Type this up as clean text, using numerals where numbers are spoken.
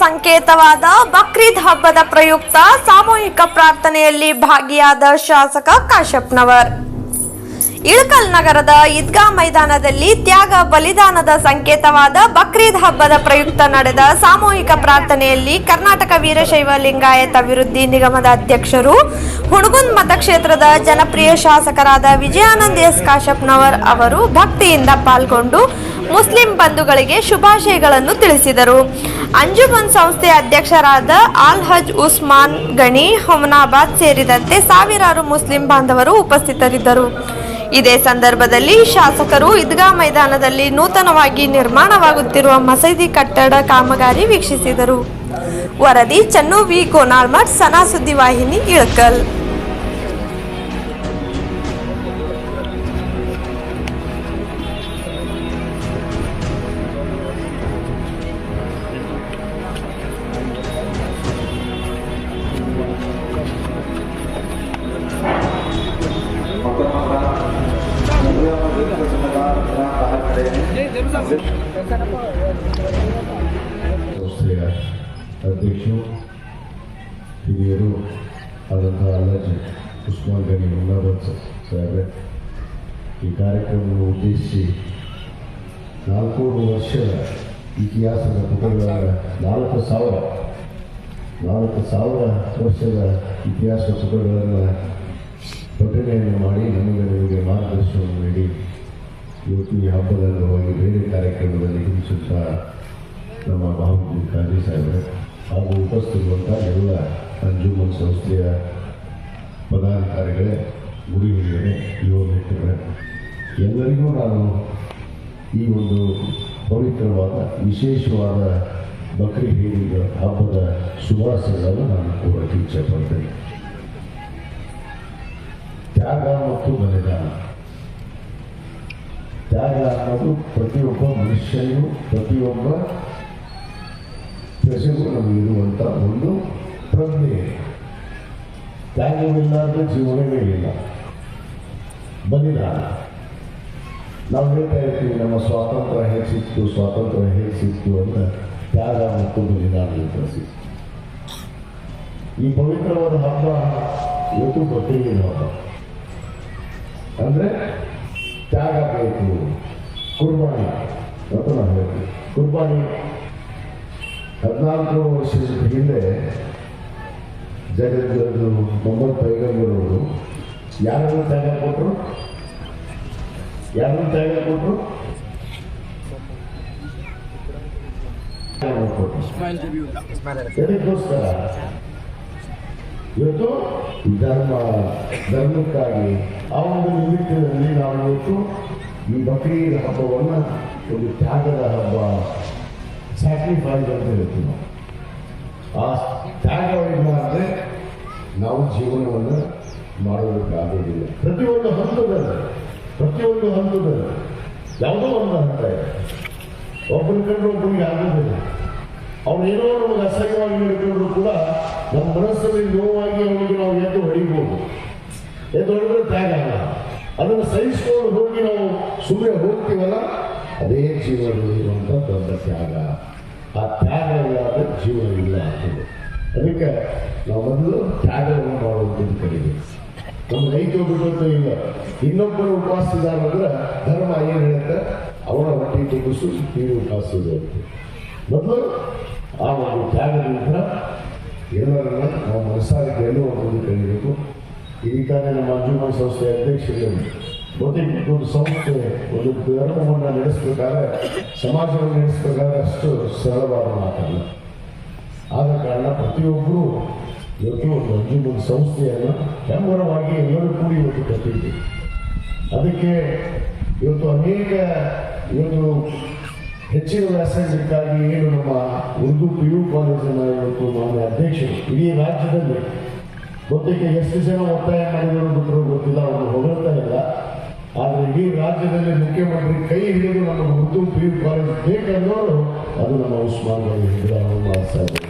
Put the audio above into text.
ಸಂಕೇತವಾದ ಬಕ್ರೀದ್ ಹಬ್ಬದ ಪ್ರಯುಕ್ತ ಸಾಮೂಹಿಕ ಪ್ರಾರ್ಥನೆಯಲ್ಲಿ ಭಾಗಿಯಾದ ಶಾಸಕ ಕಾಶಪ್ಪನವರ್. ಇಳಕಲ್ ನಗರದ ಈದ್ಗಾ ಮೈದಾನದಲ್ಲಿ ತ್ಯಾಗ ಬಲಿದಾನದ ಸಂಕೇತವಾದ ಬಕ್ರೀದ್ ಹಬ್ಬದ ಪ್ರಯುಕ್ತ ನಡೆದ ಸಾಮೂಹಿಕ ಪ್ರಾರ್ಥನೆಯಲ್ಲಿ ಕರ್ನಾಟಕ ವೀರಶೈವ ಲಿಂಗಾಯತ ಅಭಿವೃದ್ಧಿ ನಿಗಮದ ಅಧ್ಯಕ್ಷರು, ಹುಣಗುಂದ್ ಮತಕ್ಷೇತ್ರದ ಜನಪ್ರಿಯ ಶಾಸಕರಾದ ವಿಜಯಾನಂದ್ ಎಸ್ ಕಾಶಪ್ಪನವರ್ ಅವರು ಭಕ್ತಿಯಿಂದ ಪಾಲ್ಗೊಂಡು ಮುಸ್ಲಿಂ ಬಂಧುಗಳಿಗೆ ಶುಭಾಶಯಗಳನ್ನು ತಿಳಿಸಿದರು. ಅಂಜುಮನ್ ಸಂಸ್ಥೆಯ ಅಧ್ಯಕ್ಷರಾದ ಆಲ್ ಹಜ್ ಉಸ್ಮಾನ್ ಗಣಿ ಹುಮನಾಬಾದ್ ಸೇರಿದಂತೆ ಸಾವಿರಾರು ಮುಸ್ಲಿಂ ಬಾಂಧವರು ಉಪಸ್ಥಿತರಿದ್ದರು. ಇದೇ ಸಂದರ್ಭದಲ್ಲಿ ಶಾಸಕರು ಈದ್ಗಾ ಮೈದಾನದಲ್ಲಿ ನೂತನವಾಗಿ ನಿರ್ಮಾಣವಾಗುತ್ತಿರುವ ಮಸೀದಿ ಕಟ್ಟಡ ಕಾಮಗಾರಿ ವೀಕ್ಷಿಸಿದರು. ವರದಿ ಚನ್ನು ವಿ ಗೋನಾಳ್ಮಠ್, ಸನಾ ಸುದ್ದಿವಾಹಿನಿ, ಇಳಕಲ್. ಸಂಸ್ಥೆಯ ಅಧ್ಯಕ್ಷರು ಹಿರಿಯರು ಆದಂತಹ ಅಲ್ಲಾಜ್ ಉಸ್ಮಾನ್ ಗನಿ ಹುಮನಾಬಾದ್ ಸಾಹೇಬ್ರೆ, ಈ ಕಾರ್ಯಕ್ರಮವನ್ನು ಉದ್ದೇಶಿಸಿ 400 ವರ್ಷದ ಇತಿಹಾಸದ ಪುಟಗಳ 4,000 ವರ್ಷದ ಇತಿಹಾಸ ಪುಟಗಳನ್ನು ಪ್ರಕಟಣೆಯನ್ನು ಮಾಡಿ ನಿಮಗೆ ಮಾರ್ಗದರ್ಶನವನ್ನು ನೀಡಿ ಇವತ್ತು ಈ ಹಬ್ಬದ ಅಂಗವಾಗಿ ಬೇರೆ ಕಾರ್ಯಕ್ರಮದಲ್ಲಿ ಹಿಡಿಸುತ್ತಾ ನಮ್ಮ ಮಹಮ್ಮದ್ ಖಾಜಿ ಸಾಹೇಬರು ಹಾಗೂ ಉಪಸ್ಥಿತಿರುವಂಥ ಎಲ್ಲ ಅಂಜುಮನ್ ಸಂಸ್ಥೆಯ ಪದಾಧಿಕಾರಿಗಳೇ, ಗುರು ಹಿರಿಯರೇ, ಯುವ ಮಿತ್ರರೇ, ಎಲ್ಲರಿಗೂ ನಾನು ಈ ಒಂದು ಪವಿತ್ರವಾದ ವಿಶೇಷವಾದ ಬಕ್ರೀದ್ ಹಬ್ಬದ ಶುಭಾಶಯಗಳನ್ನು ನಾನು ಕೋರಕ್ಕೆ ಇಚ್ಛೆಪಡ್ತೇನೆ. ತ್ಯಾಗ ಮತ್ತು ಬಲಿದಾನ, ತ್ಯಾಗ ಅನ್ನೋದು ಪ್ರತಿಯೊಬ್ಬ ಮನುಷ್ಯನಿಗೂ ಪ್ರತಿಯೊಬ್ಬ ಪ್ರಜೆಗೂ ನಮಗಿರುವಂಥ ಒಂದು ಪ್ರಜ್ಞೆ. ತ್ಯಾಗವಿಲ್ಲಾಂದರೆ ಜೀವನವೇ ಇಲ್ಲ. ಬಲಿದಾನ, ನಾವು ಹೇಳ್ತಾ ಇರ್ತೀವಿ ನಮ್ಮ ಸ್ವಾತಂತ್ರ್ಯ ಹೇಗೆ ಸಿಕ್ತು ಅಂತ ತ್ಯಾಗ ಮತ್ತು ಬಲಿದಾನ ಪ್ರಸಿದ್ಧ. ಈ ಪವಿತ್ರವಾದ ಹಬ್ಬ ಇವತ್ತು ಬಕ್ರೀದ್ ಹಬ್ಬ ಅಂದರೆ ತ್ಯಾಗ ಬೇಕು, ಕುರ್ಬಾನಿ ಅಂತ ನಾವು ಹೇಳ್ತೀವಿ. ಕುರ್ಬಾನಿ 14 ವರ್ಷದ ಹಿಂದೆ ಜಗದ್ಗುರು ಮೊಹಮ್ಮದ್ ಪೈಗಂಬರವರು ಯಾರನ್ನು ತ್ಯಾಗ ಕೊಟ್ಟರು? ಎದಕ್ಕೋಸ್ಕರ? ಇವತ್ತು ಧರ್ಮಕ್ಕಾಗಿ ಆ ಒಂದು ನಿಮಿತ್ತದಲ್ಲಿ ನಾವು ಇವತ್ತು ಈ ಬಕ್ರೀದ್ ಹಬ್ಬವನ್ನು ಒಂದು ತ್ಯಾಗದ ಹಬ್ಬ, ಸ್ಯಾಕ್ರಿಫೈಸ್ ಅಂತ ಹೇಳ್ತೀವಿ ನಾವು. ಆ ತ್ಯಾಗವಿಲ್ಲ ಅಂದರೆ ನಾವು ಜೀವನವನ್ನು ಮಾಡೋದಕ್ಕಾಗೋದಿಲ್ಲ. ಪ್ರತಿಯೊಂದು ಹಂತದಲ್ಲಿ ಯಾವುದೋ ಒಂದು ಹಂತ ಇದೆ. ಒಬ್ಬನ ಕಂಡು ಒಬ್ಬನಿಗೆ ಆಗೋದಿಲ್ಲ. ಅವನೇನೋ ನಮಗೆ ಅಸಹ್ಯವಾಗಿ ಹೇಳಿಕೊಂಡ್ರು ಕೂಡ ನಮ್ಮ ಮನಸ್ಸಲ್ಲಿ ನೋವಾಗಿ ಅವನಿಗೆ ನಾವು ಎದ್ದು ಹೊಡಿಬೋದು. ಎದ್ದು ಹೊಡೆದ್ರೆ ತ್ಯಾಗ ಅಲ್ಲ. ಅದನ್ನು ಸಹಿಸ್ಕೊಂಡು ಹೋಗಿ ನಾವು ಸುಮ್ಮನೆ ಹೋಗ್ತೀವಲ್ಲ, ಅದೇ ಜೀವನದಲ್ಲಿರುವಂಥ ದೊಡ್ಡ ತ್ಯಾಗ. ಆ ತ್ಯಾಗ ಇಲ್ಲಾದರೆ ಜೀವನ ಇಲ್ಲ ಆಗ್ತದೆ. ಅದಕ್ಕೆ ನಾವು ಮೊದಲು ತ್ಯಾಗವನ್ನು ಮಾಡುವಂಥದ್ದು ಕಲಿಬೇಕು. ನಮ್ಮ ನೈತಿಕ ಬಿಡುವಂತ ಇಲ್ಲ. ಇನ್ನೊಬ್ಬರು ಉಪವಾಸಿದಾರಂದ್ರೆ ಧರ್ಮ ಏನು ಹೇಳುತ್ತೆ? ಅವರ ಹೊಟ್ಟೆ ತುಂಬಿಸು, ನೀವು ಉಪವಾಸಿದೆ ಅಂತ. ಮೊದಲು ಆ ಒಂದು ತ್ಯಾಗದಿಂದ ಎಲ್ಲರನ್ನ ನಾವು ಮನಸ್ಸಾಗಿ ಗೆಲ್ಲುವಂಥದ್ದು ಕಲಿಬೇಕು. ಈ ಕಾರಣ ನಮ್ಮ ಅಂಜುಮನ್ ಸಂಸ್ಥೆಯ ಅಧ್ಯಕ್ಷರು ಬಹುತೇಕ ಒಂದು ಸಂಸ್ಥೆ ಒಂದು ಧರ್ಮವನ್ನು ನಡೆಸಬೇಕಾದ್ರೆ, ಸಮಾಜವನ್ನು ನಡೆಸಬೇಕಾದ್ರೆ ಅಷ್ಟು ಸರಳವಾದ ಮಾತಲ್ಲ. ಆದ ಕಾರಣ ಪ್ರತಿಯೊಬ್ಬರೂ ಇವತ್ತು ಒಂದು ಅಂಜುಮನ್ ಸಂಸ್ಥೆಯನ್ನು ಹೆಮ್ಮರವಾಗಿ ಎಲ್ಲರೂ ಕೂಡಿ ಇವತ್ತು ಕಟ್ಟಿದ್ದೀವಿ. ಅದಕ್ಕೆ ಇವತ್ತು ಇವತ್ತು ಹೆಚ್ಚಿನ ವ್ಯಾಸಂಗಕ್ಕಾಗಿ ಏನು ನಮ್ಮ ಉರ್ದು PU ಕಾಲೇಜಿನ ಇವತ್ತು ಮಾನ್ಯ ಅಧ್ಯಕ್ಷರು ಇಡೀ ರಾಜ್ಯದಲ್ಲಿ ಬಹುತೇಕ ಎಷ್ಟು ಜನ ಒತ್ತಾಯ ಮಾಡಿದ್ರು ಬಿಟ್ಟರು ಗೊತ್ತಿಲ್ಲ, ಅವರು ಹೊಗಳ್ತಾ ಇಲ್ಲ. ಆದರೆ ಇಡೀ ರಾಜ್ಯದಲ್ಲಿ ಮುಖ್ಯಮಂತ್ರಿ ಕೈ ಹಿಡಿದು ನಮ್ಮ ಉರ್ದು PU ಕಾಲೇಜ್ ಬೇಕಂದವರು ಅದು ನಮ್ಮ ಉಸ್ಮಾನ್ ಗನಿ ಸಾಹೇಬ್.